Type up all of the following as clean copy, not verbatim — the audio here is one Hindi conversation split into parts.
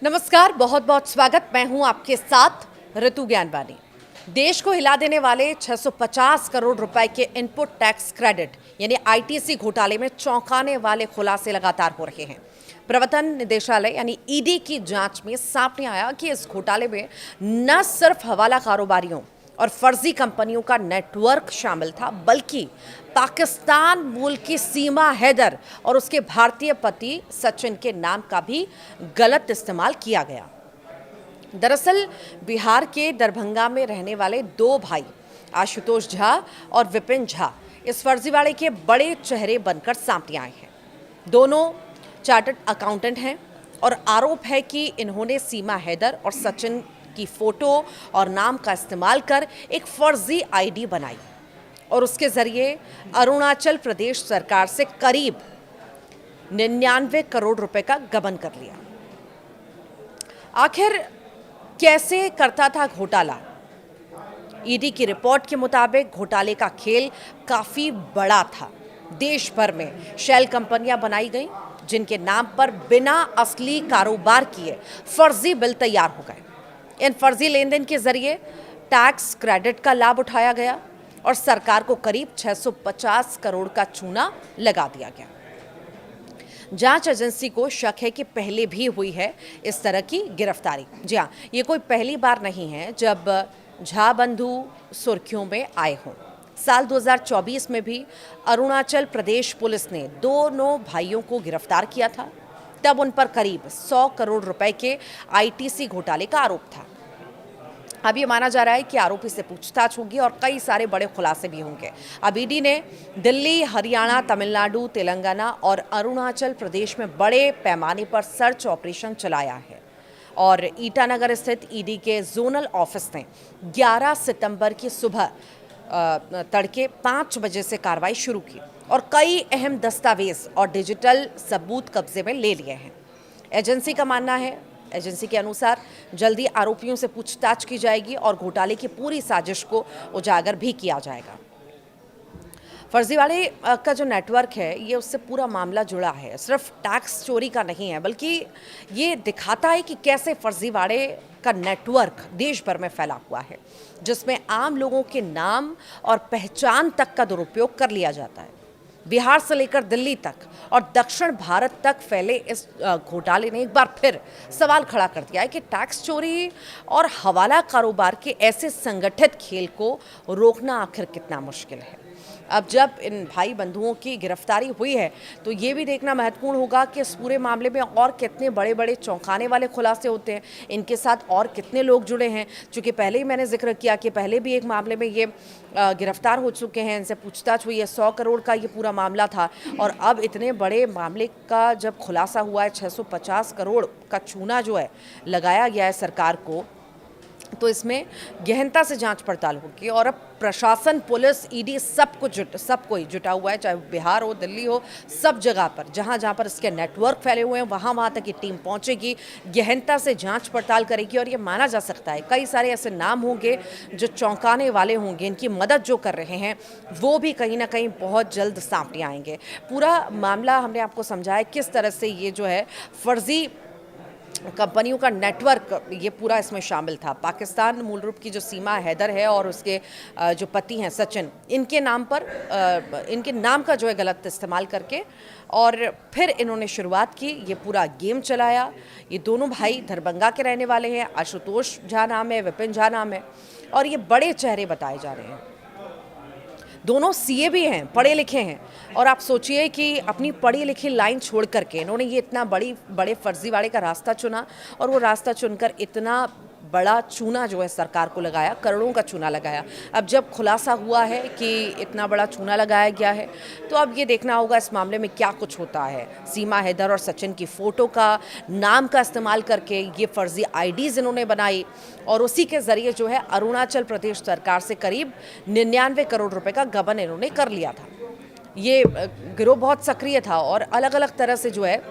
नमस्कार, बहुत बहुत स्वागत। मैं हूं आपके साथ ऋतु ज्ञानवानी। देश को हिला देने वाले 650 करोड़ रुपए के इनपुट टैक्स क्रेडिट यानी आईटीसी घोटाले में चौंकाने वाले खुलासे लगातार हो रहे हैं। प्रवर्तन निदेशालय यानी ईडी की जांच में सामने आया कि इस घोटाले में न सिर्फ हवाला कारोबारियों और फर्जी कंपनियों का नेटवर्क शामिल था, बल्कि पाकिस्तान मूल की सीमा हैदर और उसके भारतीय पति सचिन के नाम का भी गलत इस्तेमाल किया गया। दरअसल बिहार के दरभंगा में रहने वाले दो भाई आशुतोष झा और विपिन झा इस फर्जीवाड़े के बड़े चेहरे बनकर सामने आए हैं। दोनों चार्टर्ड अकाउंटेंट हैं और आरोप है कि इन्होंने सीमा हैदर और सचिन की फोटो और नाम का इस्तेमाल कर एक फर्जी आईडी बनाई और उसके जरिए अरुणाचल प्रदेश सरकार से करीब 99 करोड़ रुपए का गबन कर लिया। आखिर कैसे करता था घोटाला? ईडी की रिपोर्ट के मुताबिक घोटाले का खेल काफी बड़ा था। देश भर में शेल कंपनियां बनाई गईं, जिनके नाम पर बिना असली कारोबार किए फर्जी बिल तैयार हो गए। इन फर्जी लेन देन के जरिए टैक्स क्रेडिट का लाभ उठाया गया और सरकार को करीब 650 करोड़ का चूना लगा दिया गया। जांच एजेंसी को शक है कि पहले भी हुई है इस तरह की गिरफ्तारी। जी हाँ, ये कोई पहली बार नहीं है जब झा बंधु सुर्खियों में आए हों। साल 2024 में भी अरुणाचल प्रदेश पुलिस ने दोनों भाइयों को गिरफ्तार किया था। तब उन पर करीब 100 करोड़ रुपए के आईटीसी घोटाले का आरोप था। अब ये माना जा रहा है कि आरोपी से पूछताछ होगी और कई सारे बड़े खुलासे भी होंगे। अब ईडी ने दिल्ली, हरियाणा, तमिलनाडु, तेलंगाना और अरुणाचल प्रदेश में बड़े पैमाने पर सर्च ऑपरेशन चलाया है और ईटानगर स्थित ईडी के जोनल ऑफिस ने 11 सितंबर की सुबह तड़के 5 बजे से कार्रवाई शुरू की और कई अहम दस्तावेज और डिजिटल सबूत कब्जे में ले लिए हैं। एजेंसी के अनुसार जल्दी आरोपियों से पूछताछ की जाएगी और घोटाले की पूरी साजिश को उजागर भी किया जाएगा। फर्जीवाड़े का जो नेटवर्क है, ये उससे पूरा मामला जुड़ा है, सिर्फ टैक्स चोरी का नहीं है, बल्कि ये दिखाता है कि कैसे फर्जीवाड़े का नेटवर्क देश भर में फैला हुआ है, जिसमें आम लोगों के नाम और पहचान तक का दुरुपयोग कर लिया जाता है। बिहार से लेकर दिल्ली तक और दक्षिण भारत तक फैले इस घोटाले ने एक बार फिर सवाल खड़ा कर दिया है कि टैक्स चोरी और हवाला कारोबार के ऐसे संगठित खेल को रोकना आखिर कितना मुश्किल है। अब जब इन भाई बंधुओं की गिरफ्तारी हुई है तो ये भी देखना महत्वपूर्ण होगा कि इस पूरे मामले में और कितने बड़े बड़े चौंकाने वाले खुलासे होते हैं, इनके साथ और कितने लोग जुड़े हैं। चूँकि पहले ही मैंने जिक्र किया कि पहले भी एक मामले में ये गिरफ्तार हो चुके हैं, इनसे पूछताछ हुई है। 100 करोड़ का ये पूरा मामला था और अब इतने बड़े मामले का जब खुलासा हुआ है, 650 करोड़ का चूना जो है लगाया गया है सरकार को, तो इसमें गहनता से जांच पड़ताल होगी और अब प्रशासन, पुलिस, ईडी सब कोई जुटा हुआ है, चाहे बिहार हो, दिल्ली हो, सब जगह पर जहां पर इसके नेटवर्क फैले हुए हैं वहां तक ये टीम पहुंचेगी, गहनता से जांच पड़ताल करेगी और ये माना जा सकता है कई सारे ऐसे नाम होंगे जो चौंकाने वाले होंगे। इनकी मदद जो कर रहे हैं वो भी कहीं ना कहीं बहुत जल्द सामने आएंगे। पूरा मामला हमने आपको समझाया किस तरह से ये जो है फर्जी कंपनियों का नेटवर्क ये पूरा इसमें शामिल था। पाकिस्तान मूल रूप की जो सीमा हैदर है और उसके जो पति हैं सचिन, इनके नाम पर इनके नाम का जो है गलत इस्तेमाल करके और फिर इन्होंने शुरुआत की, ये पूरा गेम चलाया। ये दोनों भाई दरभंगा के रहने वाले हैं, आशुतोष झा नाम है, विपिन झा नाम है और ये बड़े चेहरे बताए जा रहे हैं। दोनों सीए भी हैं, पढ़े लिखे हैं और आप सोचिए कि अपनी पढ़ी लिखी लाइन छोड़ करके इन्होंने ये इतना बड़े फर्जीवाड़े का रास्ता चुना और वो रास्ता चुनकर इतना बड़ा चूना जो है सरकार को लगाया, करोड़ों का चूना लगाया। अब जब खुलासा हुआ है कि इतना बड़ा चूना लगाया गया है तो अब ये देखना होगा इस मामले में क्या कुछ होता है। सीमा हैदर और सचिन की फ़ोटो का, नाम का इस्तेमाल करके ये फर्जी आईडीज़ इन्होंने बनाई और उसी के ज़रिए जो है अरुणाचल प्रदेश सरकार से करीब 99 करोड़ रुपए का गबन इन्होंने कर लिया था। ये गिरोह बहुत सक्रिय था और अलग अलग तरह से जो है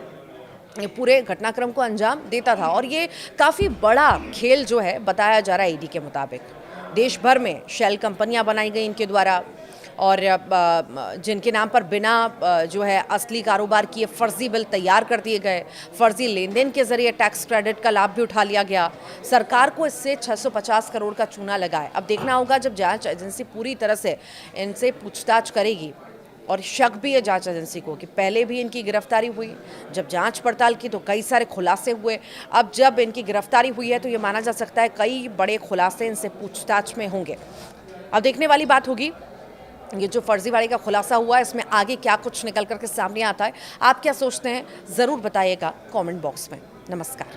ये पूरे घटनाक्रम को अंजाम देता था और ये काफ़ी बड़ा खेल जो है बताया जा रहा है ईडी के मुताबिक। देश भर में शेल कंपनियां बनाई गई इनके द्वारा और जिनके नाम पर बिना जो है असली कारोबार किए फर्जी बिल तैयार कर दिए गए, फर्जी लेन देन के जरिए टैक्स क्रेडिट का लाभ भी उठा लिया गया। सरकार को इससे 650 करोड़ का चूना लगा है। अब देखना होगा जब जांच एजेंसी पूरी तरह से इनसे पूछताछ करेगी, और शक भी है जांच एजेंसी को कि पहले भी इनकी गिरफ्तारी हुई, जब जांच पड़ताल की तो कई सारे खुलासे हुए। अब जब इनकी गिरफ्तारी हुई है तो ये माना जा सकता है कई बड़े खुलासे इनसे पूछताछ में होंगे। अब देखने वाली बात होगी ये जो फर्जीवाड़े का खुलासा हुआ है इसमें आगे क्या कुछ निकल करके सामने आता है। आप क्या सोचते हैं ज़रूर बताइएगा कमेंट बॉक्स में। नमस्कार।